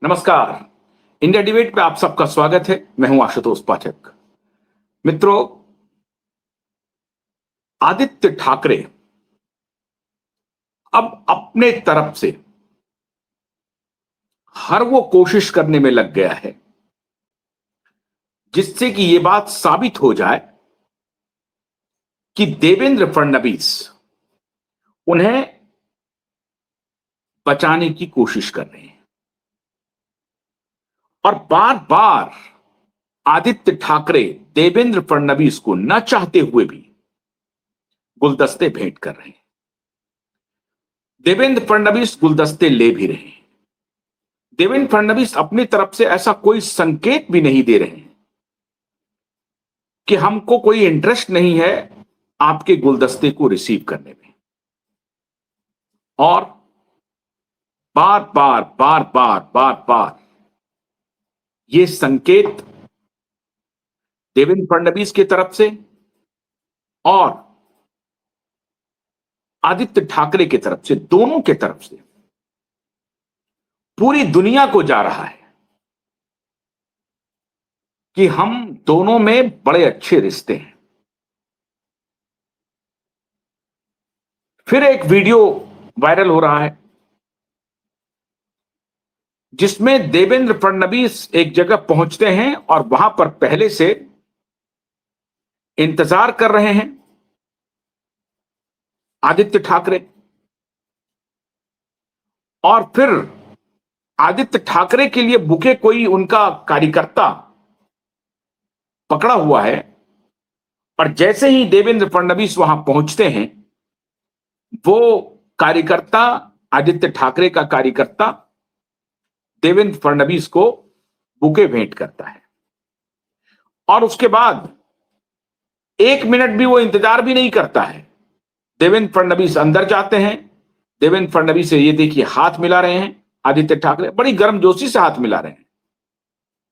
नमस्कार। India debate पे आप सबका स्वागत है। मैं हूं आशुतोष पाठक। मित्रों, आदित्य ठाकरे अब अपने तरफ से हर वो कोशिश करने में लग गया है जिससे कि यह बात साबित हो जाए कि देवेंद्र फडणवीस उन्हें बचाने की कोशिश कर रहे हैं और बार बार आदित्य ठाकरे देवेंद्र फडणवीस को न चाहते हुए भी गुलदस्ते भेंट कर रहे हैं। देवेंद्र फडणवीस गुलदस्ते ले भी रहे हैं। देवेंद्र फडणवीस अपनी तरफ से ऐसा कोई संकेत भी नहीं दे रहे हैं कि हमको कोई इंटरेस्ट नहीं है आपके गुलदस्ते को रिसीव करने में। और बार बार बार बार बार बार ये संकेत देवेंद्र फडणवीस की तरफ से और आदित्य ठाकरे की तरफ से, दोनों की तरफ से पूरी दुनिया को जा रहा है कि हम दोनों में बड़े अच्छे रिश्ते हैं। फिर एक वीडियो वायरल हो रहा है जिसमें देवेंद्र फडणवीस एक जगह पहुंचते हैं और वहां पर पहले से इंतजार कर रहे हैं आदित्य ठाकरे। और फिर आदित्य ठाकरे के लिए बुके कोई उनका कार्यकर्ता पकड़ा हुआ है और जैसे ही देवेंद्र फडणवीस वहां पहुंचते हैं, वो कार्यकर्ता, आदित्य ठाकरे का कार्यकर्ता देवेंद्र फडणवीस को बुके भेंट करता है और उसके बाद 1 मिनट भी वो इंतजार भी नहीं करता है। देवेंद्र फडणवीस अंदर जाते हैं। देवेंद्र फडणवीस से ये देखिए हाथ मिला रहे हैं आदित्य ठाकरे, बड़ी गर्मजोशी से हाथ मिला रहे हैं,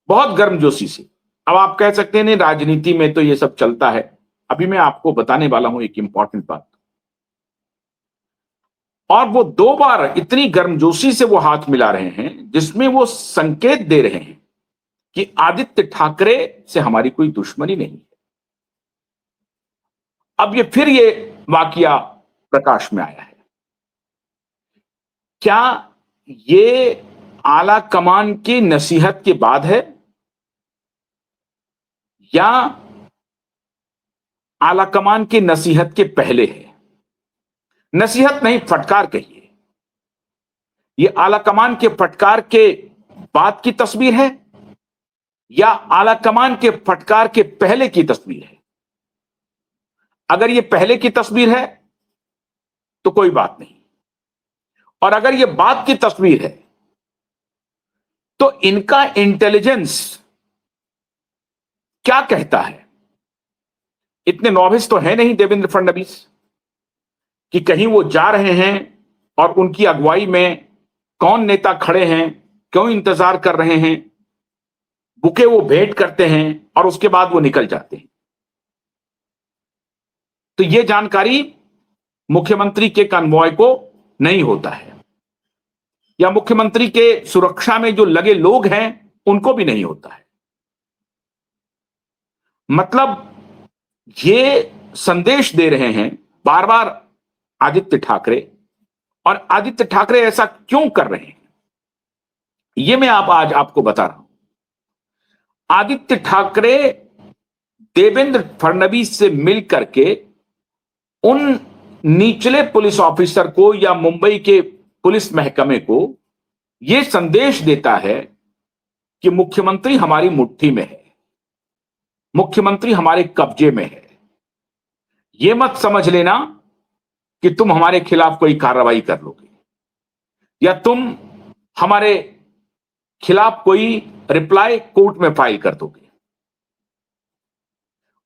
बहुत गर्मजोशी से। अब आप कह सकते हैं नहीं, राजनीति में तो ये सब चलता है। अभी मैं आपको बताने वाला हूं एक इंपॉर्टेंट बात। और वो 2 बार इतनी गर्मजोशी से वो हाथ मिला रहे हैं जिसमें वो संकेत दे रहे हैं कि आदित्य ठाकरे से हमारी कोई दुश्मनी नहीं है। अब ये वाकया प्रकाश में आया है। क्या ये आला कमान की नसीहत के बाद है या आला कमान की नसीहत के पहले है? नसीहत नहीं, फटकार कहिए। ये आला कमान के फटकार के बाद की तस्वीर है या आला कमान के फटकार के पहले की तस्वीर है? अगर ये पहले की तस्वीर है तो कोई बात नहीं, और अगर ये बाद की तस्वीर है तो इनका इंटेलिजेंस क्या कहता है? इतने नॉविस तो है नहीं देवेंद्र फडणवीस कि कहीं वो जा रहे हैं और उनकी अगुवाई में कौन नेता खड़े हैं, क्यों इंतजार कर रहे हैं, बुके वो भेंट करते हैं और उसके बाद वो निकल जाते हैं। तो ये जानकारी मुख्यमंत्री के कन्वॉय को नहीं होता है या मुख्यमंत्री के सुरक्षा में जो लगे लोग हैं उनको भी नहीं होता है। मतलब ये संदेश दे रहे हैं बार बार आदित्य ठाकरे, और आदित्य ठाकरे ऐसा क्यों कर रहे हैं ये मैं आज आपको बता रहा हूं। आदित्य ठाकरे देवेंद्र फडणवीस से मिल करके उन निचले पुलिस ऑफिसर को या मुंबई के पुलिस महकमे को यह संदेश देता है कि मुख्यमंत्री हमारी मुट्ठी में है, मुख्यमंत्री हमारे कब्जे में है। यह मत समझ लेना कि तुम हमारे खिलाफ कोई कार्रवाई कर लोगे या तुम हमारे खिलाफ कोई रिप्लाई कोर्ट में फाइल कर दोगे।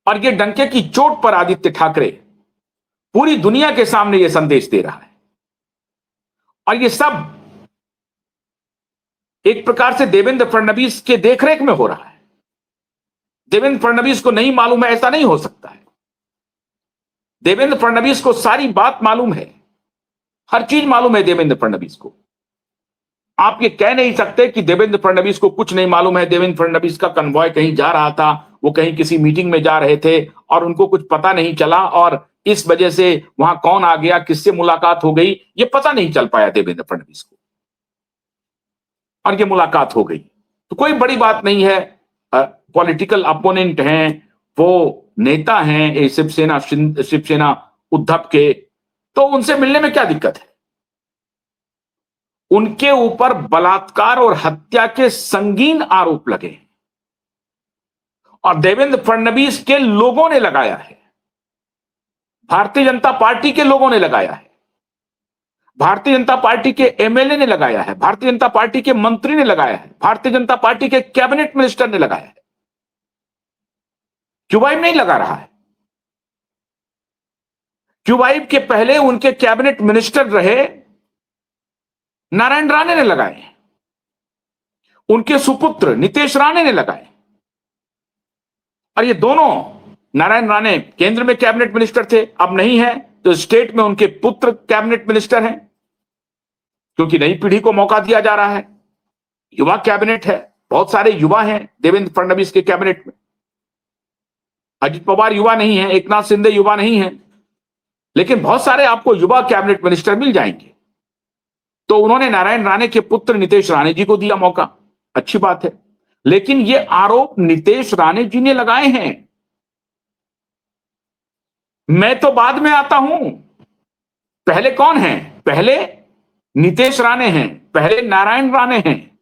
और यह डंके की चोट पर आदित्य ठाकरे पूरी दुनिया के सामने यह संदेश दे रहा है। और यह सब एक प्रकार से देवेंद्र फडणवीस के देखरेख में हो रहा है। देवेंद्र फडणवीस को नहीं मालूम है, ऐसा नहीं हो सकता है। देवेंद्र फडणवीस को सारी बात मालूम है, हर चीज मालूम है देवेंद्र फडणवीस को। आप ये कह नहीं सकते कि देवेंद्र फडणवीस को कुछ नहीं मालूम है, देवेंद्र फडणवीस का कन्वॉय कहीं जा रहा था, वो कहीं किसी मीटिंग में जा रहे थे और उनको कुछ पता नहीं चला और इस वजह से वहां कौन आ गया, किससे मुलाकात हो गई, ये पता नहीं चल पाया देवेंद्र फडणवीस को और ये मुलाकात हो गई। तो कोई बड़ी बात नहीं है। पॉलिटिकल अपोनेंट हैं, वो नेता हैं ये शिवसेना उद्धव के, तो उनसे मिलने में क्या दिक्कत है। उनके ऊपर बलात्कार और हत्या के संगीन आरोप लगे और देवेंद्र फडणवीस के लोगों ने लगाया है, भारतीय जनता पार्टी के लोगों ने लगाया है, भारतीय जनता पार्टी के एमएलए ने लगाया है, भारतीय जनता पार्टी के मंत्री ने लगाया है, भारतीय जनता पार्टी के कैबिनेट मिनिस्टर ने लगाया है। क्यूबाइब नहीं लगा रहा है। क्यूबाइब के पहले उनके कैबिनेट मिनिस्टर रहे नारायण राणे ने लगाए, उनके सुपुत्र नीतीश राणे ने लगाए। और ये दोनों, नारायण राणे केंद्र में कैबिनेट मिनिस्टर थे, अब नहीं है, तो स्टेट में उनके पुत्र कैबिनेट मिनिस्टर हैं, क्योंकि नई पीढ़ी को मौका दिया जा रहा है। युवा कैबिनेट है, बहुत सारे युवा हैं देवेंद्र फडणवीस के कैबिनेट में। अजित पवार युवा नहीं है, एकनाथ शिंदे युवा नहीं है, लेकिन बहुत सारे आपको युवा कैबिनेट मिनिस्टर मिल जाएंगे। तो उन्होंने नारायण राणे के पुत्र नीतीश राणे जी को दिया मौका, अच्छी बात है। लेकिन ये आरोप नीतीश राणे जी ने लगाए हैं। मैं तो बाद में आता हूं। पहले कौन है? पहले नीतीश राणे हैं, पहले नारायण राणे हैं,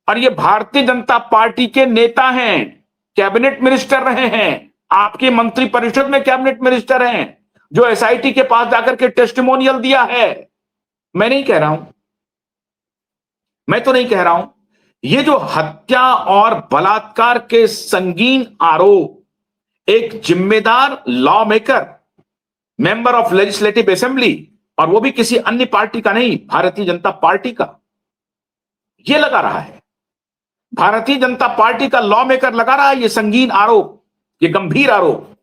और ये भारतीय जनता पार्टी के नेता हैं, कैबिनेट मिनिस्टर रहे हैं, आपके मंत्री परिषद में कैबिनेट मिनिस्टर हैं, जो एसआईटी के पास जाकर के टेस्टिमोनियल दिया है। मैं नहीं कह रहा हूं, मैं तो नहीं कह रहा हूं। ये जो हत्या और बलात्कार के संगीन आरोप एक जिम्मेदार law maker, member of legislative assembly, और वो भी किसी अन्य पार्टी का नहीं, भारतीय जनता पार्टी का, ये लगा रहा है। भारतीय जनता पार्टी का लॉ मेकर लगा रहा है ये संगीन आरोप, ये गंभीर आरोप,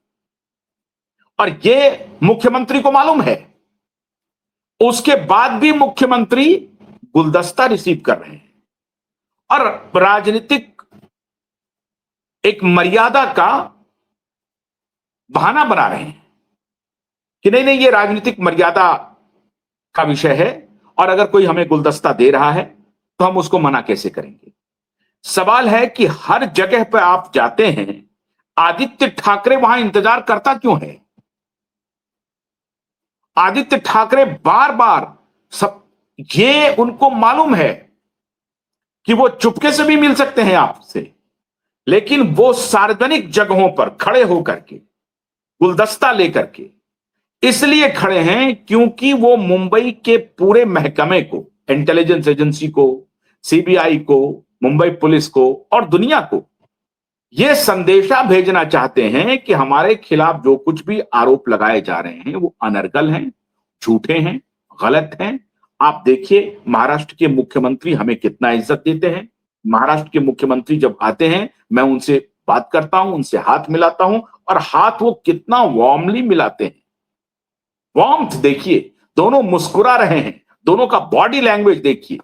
और ये मुख्यमंत्री को मालूम है। उसके बाद भी मुख्यमंत्री गुलदस्ता रिसीव कर रहे हैं और राजनीतिक एक मर्यादा का बहाना बना रहे हैं कि नहीं नहीं, ये राजनीतिक मर्यादा का विषय है और अगर कोई हमें गुलदस्ता दे रहा है तो हम उसको मना कैसे करेंगे। सवाल है कि हर जगह पर आप जाते हैं, आदित्य ठाकरे वहां इंतजार करता क्यों है? आदित्य ठाकरे बार बार सब, ये उनको मालूम है कि वो चुपके से भी मिल सकते हैं आपसे, लेकिन वो सार्वजनिक जगहों पर खड़े होकर के गुलदस्ता लेकर के इसलिए खड़े हैं क्योंकि वो मुंबई के पूरे महकमे को, इंटेलिजेंस एजेंसी को, सीबीआई को, मुंबई पुलिस को और दुनिया को यह संदेशा भेजना चाहते हैं कि हमारे खिलाफ जो कुछ भी आरोप लगाए जा रहे हैं वो अनर्गल हैं, झूठे हैं, गलत हैं। आप देखिए महाराष्ट्र के मुख्यमंत्री हमें कितना इज्जत देते हैं। महाराष्ट्र के मुख्यमंत्री जब आते हैं, मैं उनसे बात करता हूं, उनसे हाथ मिलाता हूं, और हाथ वो कितना वार्मली मिलाते हैं। वार्मथ देखिए, दोनों मुस्कुरा रहे हैं, दोनों का बॉडी लैंग्वेज देखिए।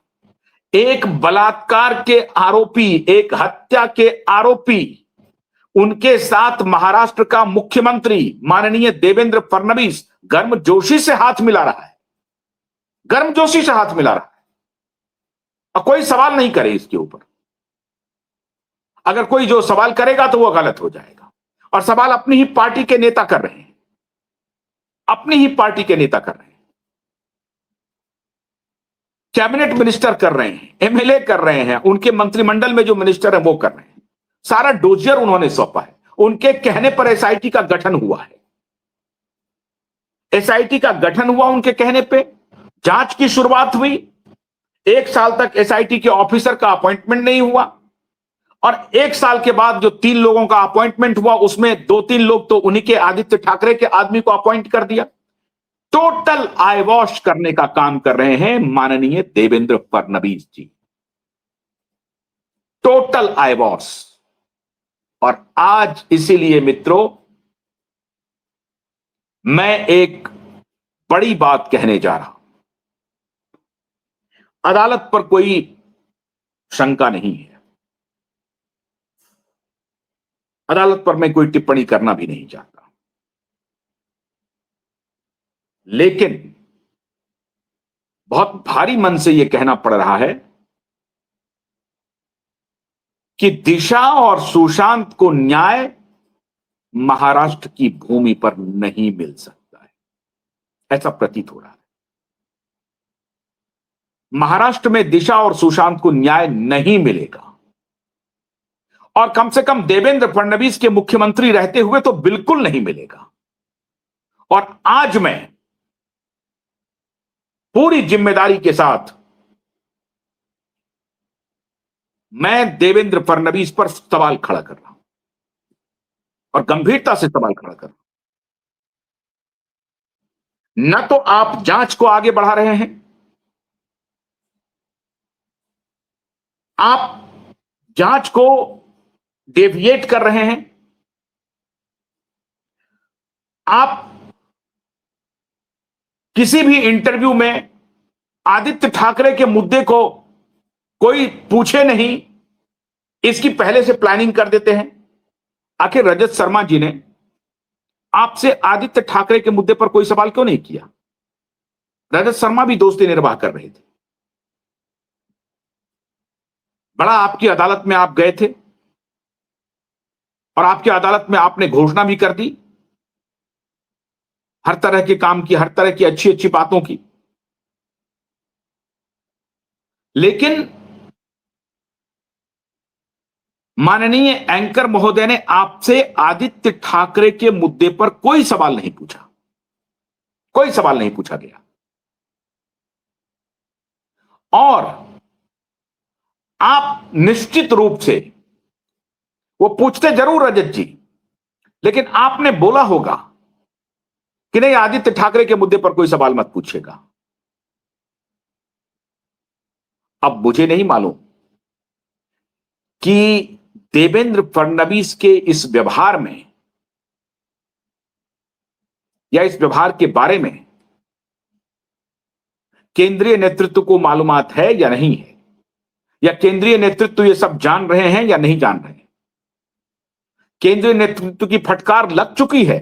एक बलात्कार के आरोपी, एक हत्या के आरोपी, उनके साथ महाराष्ट्र का मुख्यमंत्री माननीय देवेंद्र फडणवीस गर्मजोशी से हाथ मिला रहा है, गर्मजोशी से हाथ मिला रहा है, और कोई सवाल नहीं करे इसके ऊपर। अगर कोई जो सवाल करेगा तो वो गलत हो जाएगा, और सवाल अपनी ही पार्टी के नेता कर रहे हैं, अपनी ही पार्टी के नेता कर रहे हैं, कैबिनेट मिनिस्टर कर रहे हैं, एमएलए कर रहे हैं, उनके मंत्रिमंडल में जो मिनिस्टर है वो कर रहे हैं। सारा डोजियर उन्होंने सौंपा है, उनके कहने पर एसआईटी का गठन हुआ है। एसआईटी का गठन हुआ उनके कहने पे, जांच की शुरुआत हुई। 1 साल तक एसआईटी के ऑफिसर का अपॉइंटमेंट नहीं हुआ, और 1 साल के बाद जो 3 लोगों का अपॉइंटमेंट हुआ उसमें 2-3 लोग तो उन्हीं के आदित्य ठाकरे के आदमी को अपॉइंट कर दिया। टोटल आई वॉश करने का काम कर रहे हैं माननीय देवेंद्र फडणवीस जी, टोटल आई वॉश। और आज इसीलिए मित्रों मैं एक बड़ी बात कहने जा रहा हूं। अदालत पर कोई शंका नहीं है, अदालत पर मैं कोई टिप्पणी करना भी नहीं चाहता, लेकिन बहुत भारी मन से यह कहना पड़ रहा है कि दिशा और सुशांत को न्याय महाराष्ट्र की भूमि पर नहीं मिल सकता है, ऐसा प्रतीत हो रहा है। महाराष्ट्र में दिशा और सुशांत को न्याय नहीं मिलेगा, और कम से कम देवेंद्र फडणवीस के मुख्यमंत्री रहते हुए तो बिल्कुल नहीं मिलेगा। और आज मैं पूरी जिम्मेदारी के साथ मैं देवेंद्र फडणवीस पर सवाल खड़ा कर रहा हूं, और गंभीरता से सवाल खड़ा कर रहा हूं। न तो आप जांच को आगे बढ़ा रहे हैं, आप जांच को डेविएट कर रहे हैं, आप किसी भी इंटरव्यू में आदित्य ठाकरे के मुद्दे को कोई पूछे नहीं, इसकी पहले से प्लानिंग कर देते हैं। आखिर रजत शर्मा जी ने आपसे आदित्य ठाकरे के मुद्दे पर कोई सवाल क्यों नहीं किया? रजत शर्मा भी दोस्ती निर्वाह कर रहे थे। बड़ा आपकी अदालत में आप गए थे, और आपकी अदालत में आपने घोषणा भी कर दी हर तरह के काम की, हर तरह की अच्छी अच्छी बातों की, लेकिन माननीय एंकर महोदय ने आपसे आदित्य ठाकरे के मुद्दे पर कोई सवाल नहीं पूछा, कोई सवाल नहीं पूछा गया। और आप निश्चित रूप से, वो पूछते जरूर रजत जी, लेकिन आपने बोला होगा कि नहीं, आदित्य ठाकरे के मुद्दे पर कोई सवाल मत पूछिएगा। अब मुझे नहीं मालूम कि देवेंद्र फडणवीस के इस व्यवहार में, या इस व्यवहार के बारे में केंद्रीय नेतृत्व को मालूमात है या नहीं है, या केंद्रीय नेतृत्व ये सब जान रहे हैं या नहीं जान रहे हैं। केंद्रीय नेतृत्व की फटकार लग चुकी है,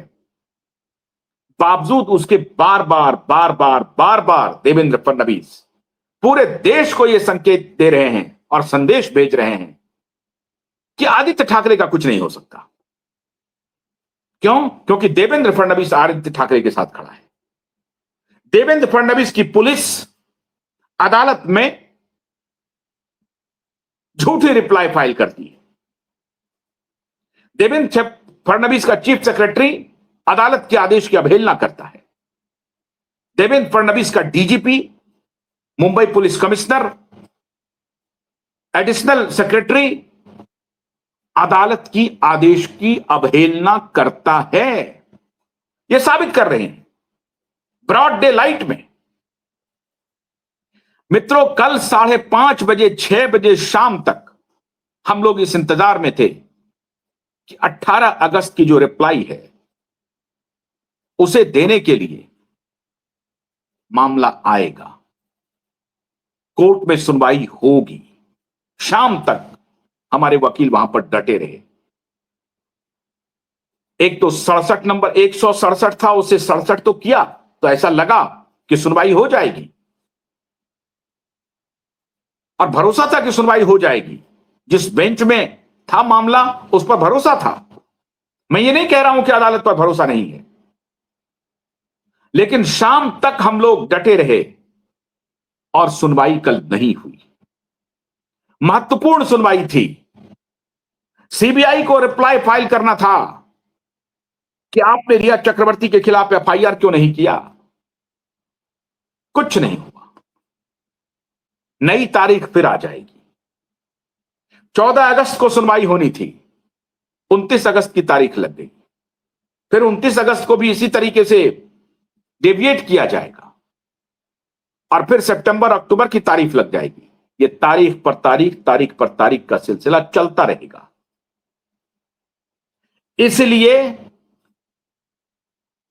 बावजूद उसके बार बार बार बार बार बार देवेंद्र फडणवीस पूरे देश को यह संकेत दे रहे हैं और संदेश भेज रहे हैं कि आदित्य ठाकरे का कुछ नहीं हो सकता। क्यों? क्योंकि देवेंद्र फडणवीस आदित्य ठाकरे के साथ खड़ा है। देवेंद्र फडणवीस की पुलिस अदालत में झूठी रिप्लाई फाइल करती है। देवेंद्र फडणवीस का चीफ सेक्रेटरी अदालत के आदेश की अवहेलना करता है। देवेंद्र फडणवीस का DGP, Mumbai police commissioner, additional secretary अदालत की आदेश की अवहेलना करता है। यह साबित कर रहे हैं ब्रॉड डे लाइट में। मित्रों, कल 5:30 बजे 6 बजे शाम तक हम लोग इस इंतजार में थे कि 18 अगस्त की जो रिप्लाई है उसे देने के लिए मामला आएगा, कोर्ट में सुनवाई होगी। शाम तक हमारे वकील वहां पर डटे रहे। एक तो 67 नंबर 167 था, उसे 67 तो किया, तो ऐसा लगा कि सुनवाई हो जाएगी, और भरोसा था कि सुनवाई हो जाएगी। जिस बेंच में था मामला उस पर भरोसा था। मैं ये नहीं कह रहा हूं कि अदालत पर भरोसा नहीं है, लेकिन शाम तक हम लोग डटे रहे और सुनवाई कल नहीं हुई। महत्वपूर्ण सुनवाई थी। सीबीआई को रिप्लाई फाइल करना था कि आपने रिया चक्रवर्ती के खिलाफ एफआईआर क्यों नहीं किया। कुछ नहीं हुआ। नई तारीख फिर आ जाएगी। 14 अगस्त को सुनवाई होनी थी, 29 अगस्त की तारीख लग गई। फिर 29 अगस्त को भी इसी तरीके से डेविएट किया जाएगा, और फिर सितंबर अक्टूबर की तारीख लग जाएगी। ये तारीख पर तारीख, तारीख पर तारीख का सिलसिला चलता रहेगा। इसलिए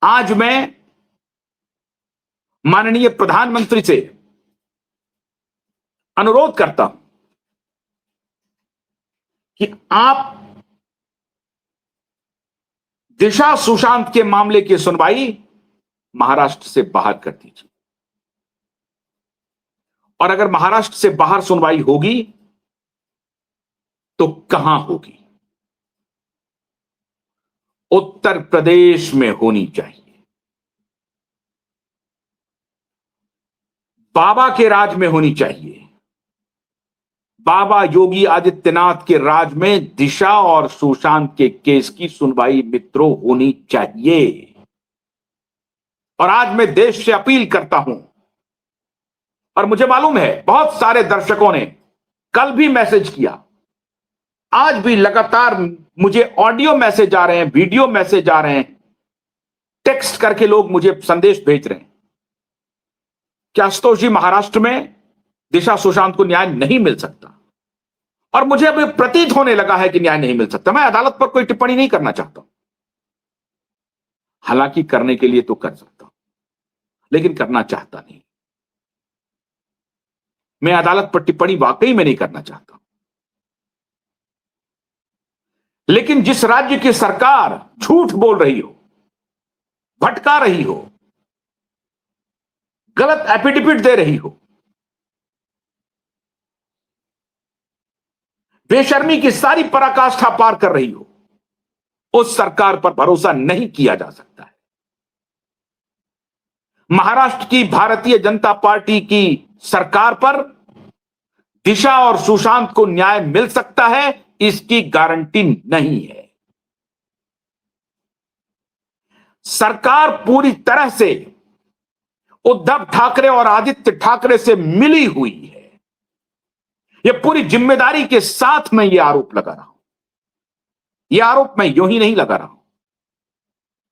आज मैं माननीय प्रधानमंत्री से अनुरोध करता हूं कि आप दिशा सुशांत के मामले की सुनवाई महाराष्ट्र से बाहर कर दीजिए। और अगर महाराष्ट्र से बाहर सुनवाई होगी तो कहां होगी? उत्तर प्रदेश में होनी चाहिए। बाबा के राज में होनी चाहिए। बाबा योगी आदित्यनाथ के राज में दिशा और सुशांत के केस की सुनवाई मित्रों होनी चाहिए। और आज मैं देश से अपील करता हूं, और मुझे मालूम है बहुत सारे दर्शकों ने कल भी मैसेज किया, आज भी लगातार मुझे ऑडियो मैसेज आ रहे हैं, वीडियो मैसेज आ रहे हैं, टेक्स्ट करके लोग मुझे संदेश भेज रहे हैं कि आशुतोष जी, महाराष्ट्र में दिशा सुशांत को न्याय नहीं मिल सकता। और मुझे अभी प्रतीत होने लगा है कि न्याय नहीं मिल सकता। मैं अदालत पर कोई टिप्पणी नहीं करना चाहता हूं, हालांकि करने के लिए तो कर सकता हूं, लेकिन करना चाहता नहीं। मैं अदालत पर टिप्पणी वाकई में नहीं करना चाहता। लेकिन जिस राज्य की सरकार झूठ बोल रही हो, भटका रही हो, गलत एफिडेविट दे रही हो, बेशर्मी की सारी पराकाष्ठा पार कर रही हो, उस सरकार पर भरोसा नहीं किया जा सकता है। महाराष्ट्र की भारतीय जनता पार्टी की सरकार पर दिशा और सुशांत को न्याय मिल सकता है, इसकी गारंटी नहीं है। सरकार पूरी तरह से उद्धव ठाकरे और आदित्य ठाकरे से मिली हुई है। यह पूरी जिम्मेदारी के साथ मैं यह आरोप लगा रहा हूं। यह आरोप मैं यूं ही नहीं लगा रहा हूं,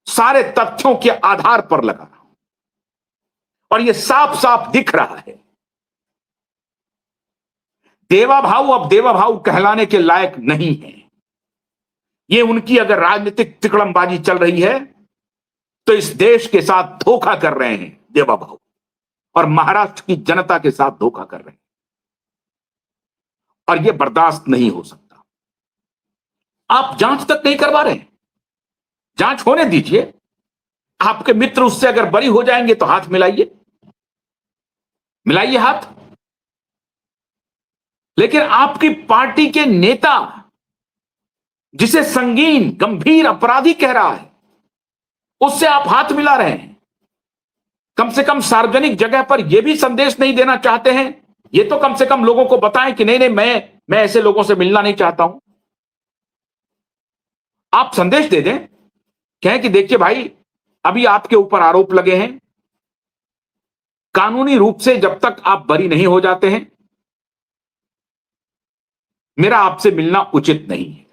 सारे तथ्यों के आधार पर लगा रहा हूं। और यह साफ साफ दिख रहा है, देवा भाऊ अब देवा भाऊ कहलाने के लायक नहीं है। यह उनकी अगर राजनीतिक तिकड़मबाजी चल रही है तो इस देश के साथ धोखा कर रहे हैं देवा भाऊ, और महाराष्ट्र की जनता के साथ धोखा कर रहे हैं, और यह बर्दाश्त नहीं हो सकता। आप जांच तक नहीं करवा रहे हैं, जांच होने दीजिए। आपके मित्र उससे अगर बरी हो जाएंगे तो हाथ मिलाइए, मिलाइए हाथ। लेकिन आपकी पार्टी के नेता, जिसे संगीन गंभीर अपराधी कह रहा है, उससे आप हाथ मिला रहे हैं। कम से कम सार्वजनिक जगह पर यह भी संदेश नहीं देना चाहते हैं, यह तो कम से कम लोगों को बताएं कि नहीं नहीं, मैं ऐसे लोगों से मिलना नहीं चाहता हूं। आप संदेश दे दें, कहें कि देखिए भाई, अभी आपके ऊपर आरोप लगे हैं, कानूनी रूप से जब तक आप बरी नहीं हो जाते हैं, मेरा आपसे मिलना उचित नहीं है।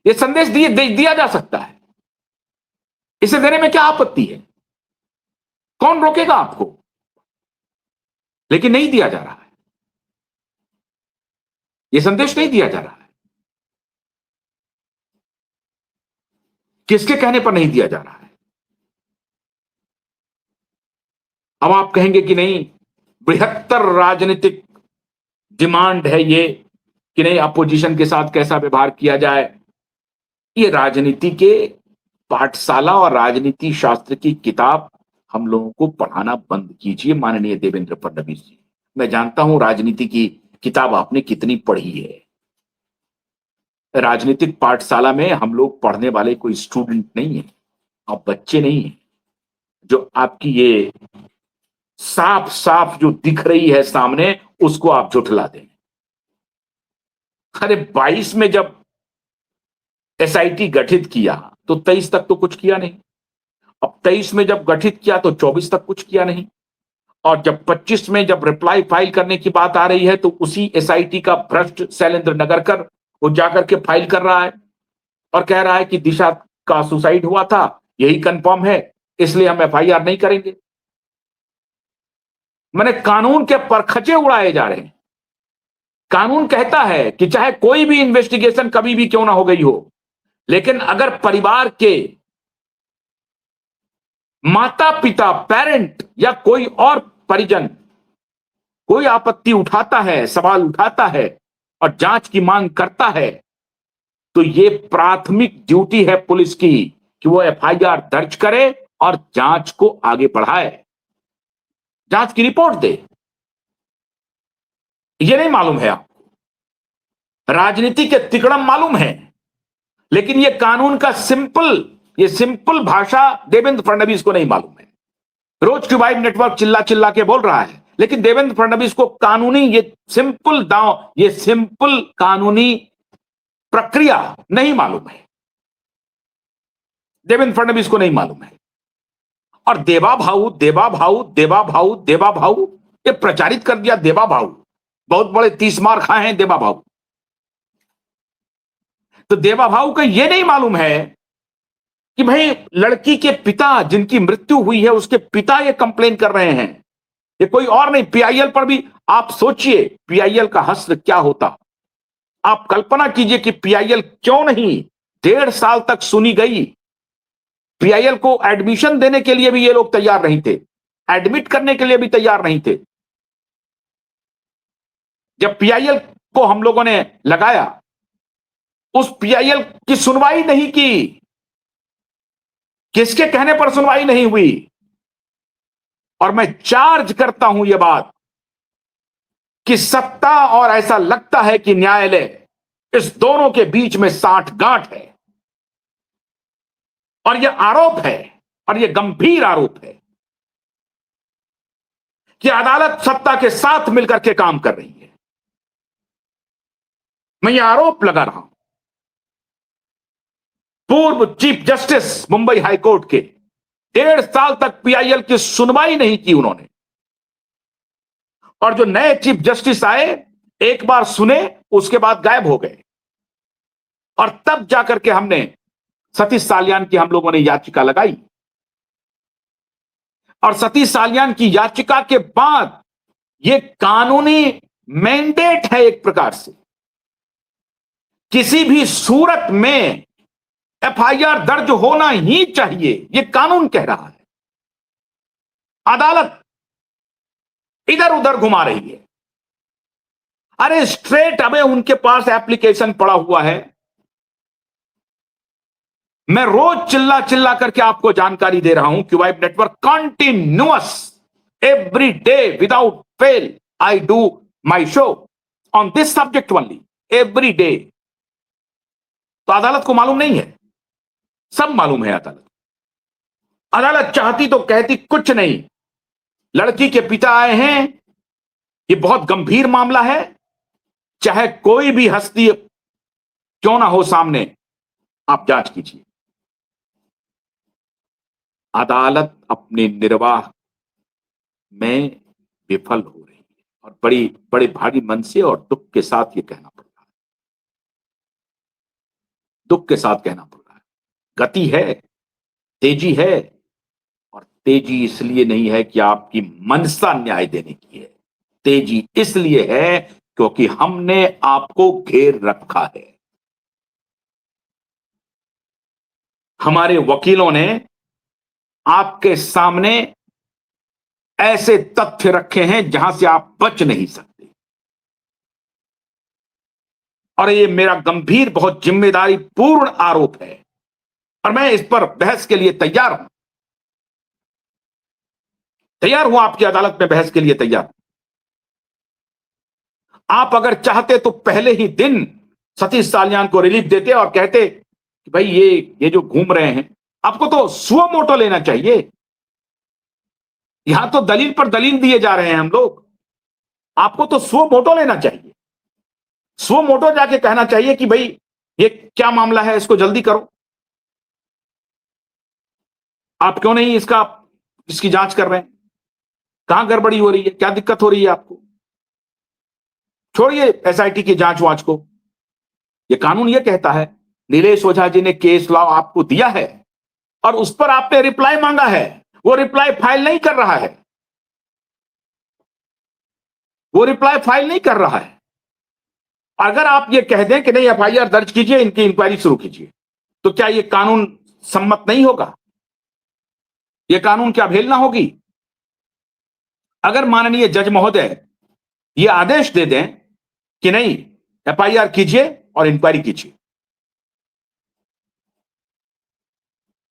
यह संदेश दिया जा सकता है। इसे देने में क्या आपत्ति है? कौन रोकेगा आपको? लेकिन नहीं दिया जा रहा है, यह संदेश नहीं दिया जा रहा है। किसके कहने पर नहीं दिया जा रहा है? अब आप कहेंगे कि नहीं, बृहत्तर राजनीतिक डिमांड है ये कि नहीं, अपोजिशन के साथ कैसा व्यवहार किया जाए। ये राजनीति के पाठशाला और राजनीति शास्त्र की किताब हम लोगों को पढ़ाना बंद कीजिए माननीय देवेंद्र फडणवीस जी। मैं जानता हूं राजनीति की किताब आपने कितनी पढ़ी है। राजनीतिक पाठशाला में हम लोग पढ़ने वाले कोई स्टूडेंट नहीं है, आप बच्चे नहीं है जो आपकी ये साफ साफ जो दिख रही है सामने, उसको आप झुठला दें। अरे 22 में जब एसआईटी गठित किया तो 23 तक तो कुछ किया नहीं। अब 23 में जब गठित किया तो 24 तक कुछ किया नहीं। और जब 25 में जब रिप्लाई फाइल करने की बात आ रही है तो उसी एसआईटी का भ्रष्ट शैलेंद्र नगरकर वो जाकर के फाइल कर रहा है और कह रहा है कि दिशा का सुसाइड हुआ था, यही कंफर्म है, इसलिए हम एफआईआर नहीं करेंगे। मैंने कानून के परखचे उड़ाए जा रहे हैं। कानून कहता है कि चाहे कोई भी इन्वेस्टिगेशन कभी भी क्यों ना हो गई हो, लेकिन अगर परिवार के माता पिता, पेरेंट या कोई और परिजन कोई आपत्ति उठाता है, सवाल उठाता है और जांच की मांग करता है, तो ये प्राथमिक ड्यूटी है पुलिस की कि वो एफआईआर दर्ज करे और जांच को आगे बढ़ाए, जांच की रिपोर्ट दे। ये नहीं मालूम है आपको? राजनीति के तिकड़म मालूम है, लेकिन ये कानून का सिंपल भाषा देवेंद्र फडणवीस को नहीं मालूम है। रोज की वाइब नेटवर्क चिल्ला चिल्ला के बोल रहा है, लेकिन देवेंद्र फडणवीस को कानूनी ये सिंपल कानूनी प्रक्रिया नहीं मालूम है। देवेंद्र फडणवीस को नहीं मालूम है। और देवा भाऊ ये प्रचारित कर दिया। देवा भाऊ बहुत बड़े 30 मार खाए हैं देवा भाऊ। तो देवा भाऊ को यह नहीं मालूम है कि भाई लड़की के पिता, जिनकी मृत्यु हुई है, उसके पिता ये कंप्लेन कर रहे हैं, ये कोई और नहीं। पीआईएल पर भी आप सोचिए पीआईएल का हश्र क्या होता। आप कल्पना कीजिए कि पीआईएल क्यों नहीं 1.5 साल तक सुनी गई। पीआईएल को एडमिशन देने के लिए भी ये लोग तैयार नहीं थे, एडमिट करने के लिए भी तैयार नहीं थे। जब पीआईएल को हम लोगों ने लगाया, उस पीआईएल की सुनवाई नहीं की। किसके कहने पर सुनवाई नहीं हुई? और मैं चार्ज करता हूं यह बात कि सत्ता और ऐसा लगता है कि न्यायालय, इस दोनों के बीच में साठगांठ है। और यह आरोप है, और यह गंभीर आरोप है कि अदालत सत्ता के साथ मिलकर के काम कर रही है। मैं यह आरोप लगा रहा हूं पूर्व चीफ जस्टिस मुंबई हाईकोर्ट के। 1.5 साल तक पीआईएल की सुनवाई नहीं की उन्होंने। और जो नए चीफ जस्टिस आए, एक बार सुने, उसके बाद गायब हो गए। और तब जाकर के हमने सतीश साल्यान की हम लोगों ने याचिका लगाई। और सतीश साल्यान की याचिका के बाद यह कानूनी मैंडेट है एक प्रकार से, किसी भी सूरत में एफआईआर दर्ज होना ही चाहिए, यह कानून कह रहा है। अदालत इधर उधर घुमा रही है। अरे स्ट्रेट अवे उनके पास एप्लीकेशन पड़ा हुआ है। मैं रोज चिल्ला चिल्ला करके आपको जानकारी दे रहा हूं कि vibe network continuous every day without fail I do my show on this subject only every day. तो अदालत को मालूम नहीं है? सब मालूम है। अदालत चाहती तो कहती कुछ नहीं, लड़की के पिता आए हैं, ये बहुत गंभीर मामला है, चाहे कोई भी हस्ती क्यों ना हो सामने, आप जांच कीजिए। अदालत अपने निर्वाह में विफल हो रही है और बड़े भारी मन से और दुख के साथ ये कहना पड़ रहा है। दुख के साथ कहना पड़ रहा है। गति है, तेजी है, और तेजी इसलिए नहीं है कि आपकी मनसा न्याय देने की है। तेजी इसलिए है क्योंकि हमने आपको घेर रखा है। हमारे वकीलों ने आपके सामने ऐसे तथ्य रखे हैं जहां से आप बच नहीं सकते। और ये मेरा गंभीर, बहुत जिम्मेदारी पूर्ण आरोप है और मैं इस पर बहस के लिए तैयार हूं आपकी अदालत में बहस के लिए तैयार हूं। आप अगर चाहते तो पहले ही दिन सतीश साल्यान को रिलीफ देते और कहते कि भाई ये जो घूम रहे हैं, आपको तो सुओ मोटो लेना चाहिए। यहां तो दलील पर दलील दिए जा रहे हैं हम लोग, आपको तो सुओ मोटो लेना चाहिए। सुओ मोटो जाके कहना चाहिए कि भाई ये क्या मामला है, इसको जल्दी करो। आप क्यों नहीं इसकी जांच कर रहे हैं? कहां गड़बड़ी हो रही है? क्या दिक्कत हो रही है आपको? छोड़िए एसआईटी की जांच वांच को। यह कानून यह कहता है, नीलेश ओझा जी ने केस लॉ आपको दिया है और उस पर आपने रिप्लाई मांगा है, वो रिप्लाई फाइल नहीं कर रहा है। वो रिप्लाई फाइल नहीं कर रहा है। अगर आप ये कह दें कि नहीं एफआईआर दर्ज कीजिए, इनकी इंक्वायरी शुरू कीजिए, तो क्या यह कानून सम्मत नहीं होगा? यह कानून क्या अवहेलना होगी? अगर माननीय जज महोदय ये आदेश दे दें कि नहीं, एफआईआर कीजिए और इंक्वायरी कीजिए।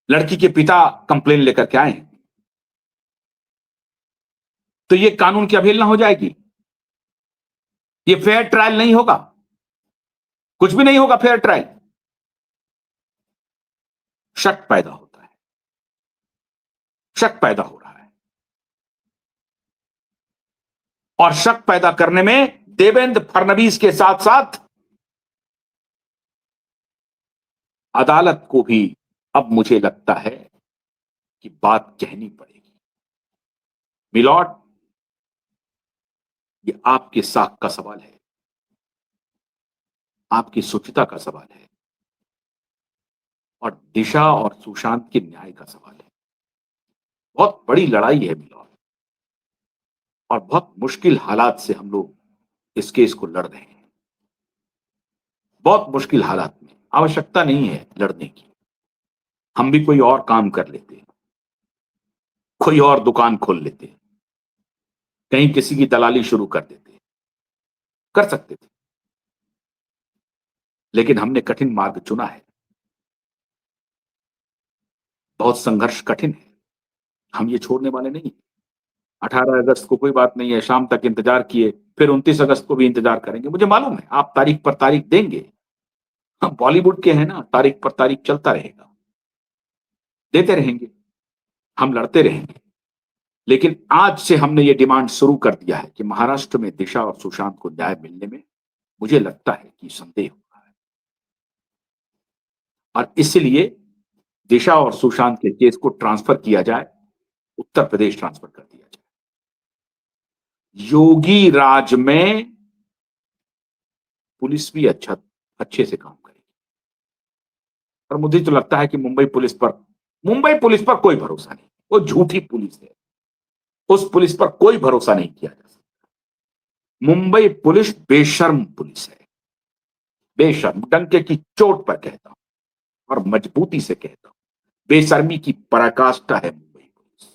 लड़की के पिता कंप्लेन लेकर के आए हैं, तो ये कानून की अवहेलना हो जाएगी। ये फेयर ट्रायल नहीं होगा, कुछ भी नहीं होगा फेयर ट्रायल। शक पैदा होता है, शक पैदा हो रहा है, और शक पैदा करने में देवेंद्र फडणवीस के साथ साथ अदालत को भी अब मुझे लगता है कि बात कहनी पड़ेगी। मिलॉर्ड, ये आपके साख का सवाल है, आपकी शुचिता का सवाल है, और दिशा और सुशांत के न्याय का सवाल है। बहुत बड़ी लड़ाई है मिलॉर्ड, और बहुत मुश्किल हालात से हम लोग इस केस को लड़ रहे हैं। बहुत मुश्किल हालात में, आवश्यकता नहीं है लड़ने की। हम भी कोई और काम कर लेते, कोई और दुकान खोल लेते, कहीं किसी की दलाली शुरू कर देते, कर सकते थे, लेकिन हमने कठिन मार्ग चुना है। बहुत संघर्ष कठिन है, हम ये छोड़ने वाले नहीं। 18 अगस्त को कोई बात नहीं है, शाम तक इंतजार किए, फिर 29 अगस्त को भी इंतजार करेंगे। मुझे मालूम है आप तारीख पर तारीख देंगे, हम बॉलीवुड के हैं ना, तारीख पर तारीख चलता रहेगा, देते रहेंगे, हम लड़ते रहेंगे। लेकिन आज से हमने ये डिमांड शुरू कर दिया है कि महाराष्ट्र में दिशा और सुशांत को न्याय मिलने में मुझे लगता है कि संदेह हो रहा है, और इसलिए दिशा और सुशांत के केस को ट्रांसफर किया जाए, उत्तर प्रदेश ट्रांसफर कर दिया जाए। योगी राज में पुलिस भी अच्छे से काम करेगी। और मुझे तो लगता है कि मुंबई पुलिस पर कोई भरोसा नहीं, वो झूठी पुलिस है, उस पुलिस पर कोई भरोसा नहीं किया जा सकता। मुंबई पुलिस बेशर्म पुलिस है, बेशर्म, डंके की चोट पर कहता हूं और मजबूती से कहता हूं, बेशर्मी की पराकाष्ठा है मुंबई पुलिस।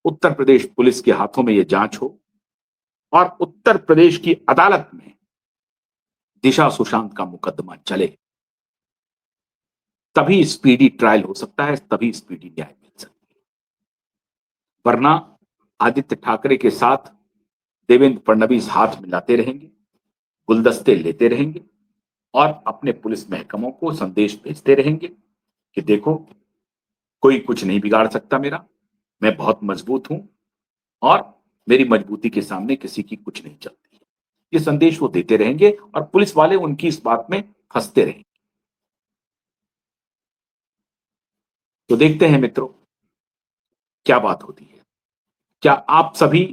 उत्तर प्रदेश पुलिस के हाथों में यह जांच हो और उत्तर प्रदेश की अदालत में दिशा सुशांत का मुकदमा चले, तभी स्पीडी ट्रायल हो सकता है, तभी स्पीडी न्याय मिल सकती है। वरना आदित्य ठाकरे के साथ देवेंद्र फडणवीस हाथ मिलाते रहेंगे, गुलदस्ते लेते रहेंगे और अपने पुलिस महकमों को संदेश भेजते रहेंगे कि देखो, कोई कुछ नहीं बिगाड़ सकता मेरा, मैं बहुत मजबूत हूं और मेरी मजबूती के सामने किसी की कुछ नहीं चलती। ये संदेश वो देते रहेंगे और पुलिस वाले उनकी इस बात में फंसते रहेंगे। तो देखते हैं मित्रों क्या बात होती है। क्या आप सभी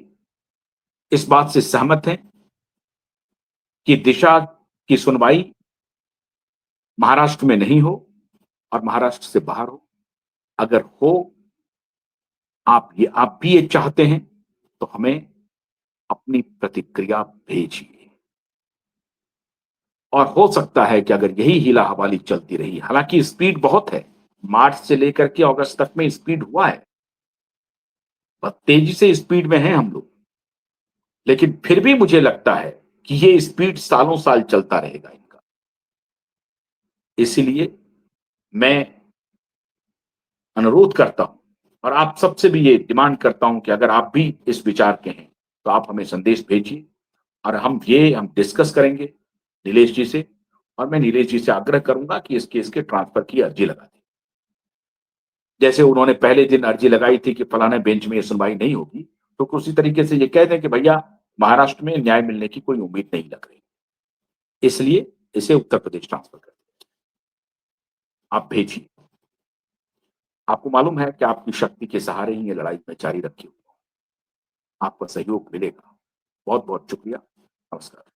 इस बात से सहमत हैं कि दिशा की सुनवाई महाराष्ट्र में नहीं हो और महाराष्ट्र से बाहर हो? अगर हो, आप भी ये चाहते हैं तो हमें अपनी प्रतिक्रिया भेजिए। और हो सकता है कि अगर यही हीला हवाली चलती रही, हालांकि स्पीड बहुत है, मार्च से लेकर के अगस्त तक में स्पीड हुआ है, बहुत तेजी से स्पीड में हैं हम लोग, लेकिन फिर भी मुझे लगता है कि ये स्पीड सालों साल चलता रहेगा इनका। इसीलिए मैं अनुरोध करता हूं और आप सबसे भी ये डिमांड करता हूं कि अगर आप भी इस विचार के हैं तो आप हमें संदेश भेजिए और हम डिस्कस करेंगे नीलेश जी से, और मैं नीलेश जी से आग्रह करूंगा कि इस केस के ट्रांसफर की अर्जी लगा दें। जैसे उन्होंने पहले दिन अर्जी लगाई थी कि फलाने बेंच में ये सुनवाई नहीं होगी, तो उसी तरीके से ये कह दें कि भैया महाराष्ट्र में न्याय मिलने की कोई उम्मीद नहीं लग रही, इसलिए इसे उत्तर प्रदेश ट्रांसफर कर दें। आप भेजिए। आपको मालूम है कि आपकी शक्ति के सहारे ही ये लड़ाई में जारी रखी हुई है। आपका सहयोग मिलेगा। बहुत बहुत शुक्रिया। नमस्कार।